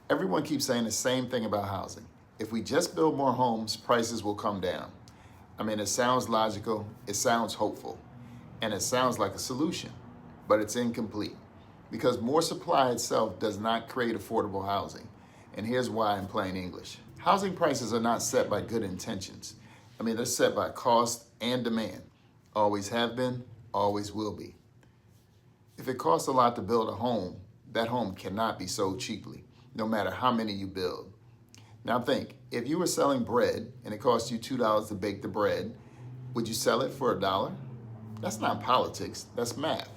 Everyone keeps saying the same thing about housing. If we just build more homes, prices will come down. I mean, it sounds logical, it sounds hopeful, and it sounds like a solution, but it's incomplete because more supply itself does not create affordable housing. And here's why in plain English. Housing prices are not set by good intentions. I mean, they're set by cost and demand. Always have been, always will be. If it costs a lot to build a home, that home cannot be sold cheaply, no matter how many you build. Now think, if you were selling bread and it cost you $2 to bake the bread, would you sell it for $1? That's not politics, that's math.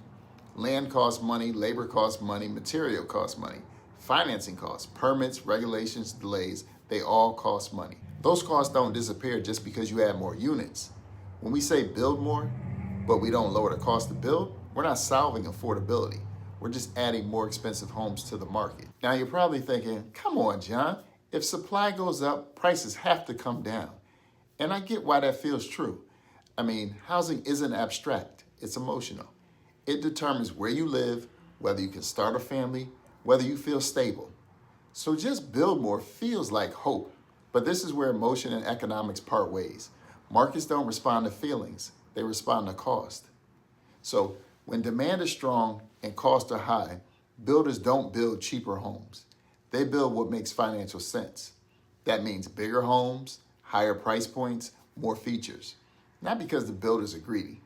Land costs money, labor costs money, material costs money, financing costs, permits, regulations, delays, they all cost money. Those costs don't disappear just because you add more units. When we say build more, but we don't lower the cost to build, we're not solving affordability. We're just adding more expensive homes to the market. Now you're probably thinking, come on, John, if supply goes up, prices have to come down. And I get why that feels true. I mean, housing isn't abstract, it's emotional. It determines where you live, whether you can start a family, whether you feel stable. So just build more feels like hope, but this is where emotion and economics part ways. Markets don't respond to feelings, they respond to cost. So when demand is strong and costs are high, builders don't build cheaper homes. They build what makes financial sense. That means bigger homes, higher price points, more features. Not because the builders are greedy,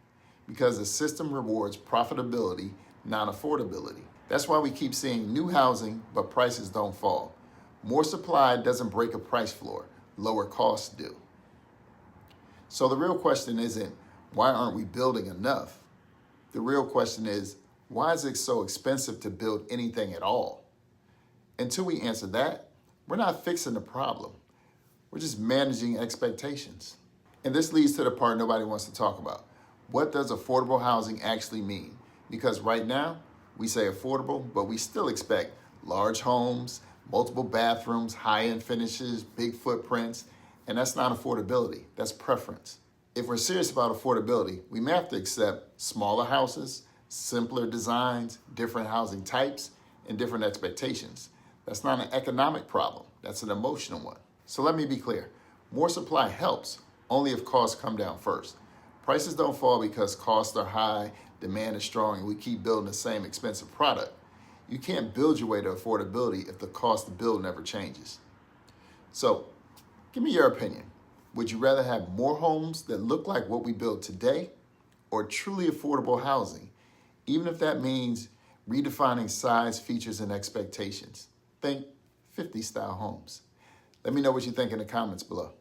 because the system rewards profitability, not affordability. That's why we keep seeing new housing, but prices don't fall. More supply doesn't break a price floor, lower costs do. So the real question isn't, why aren't we building enough? The real question is, why is it so expensive to build anything at all? Until we answer that, we're not fixing the problem. We're just managing expectations. And this leads to the part nobody wants to talk about. What does affordable housing actually mean? Because right now, we say affordable, but we still expect large homes, multiple bathrooms, high-end finishes, big footprints, and that's not affordability, that's preference. If we're serious about affordability, we may have to accept smaller houses, simpler designs, different housing types, and different expectations. That's not an economic problem, that's an emotional one. So let me be clear, more supply helps only if costs come down first. Prices don't fall because costs are high, demand is strong, and we keep building the same expensive product. You can't build your way to affordability if the cost to build never changes. So, give me your opinion. Would you rather have more homes that look like what we build today or truly affordable housing, even if that means redefining size, features, and expectations? Think 50-style homes. Let me know what you think in the comments below.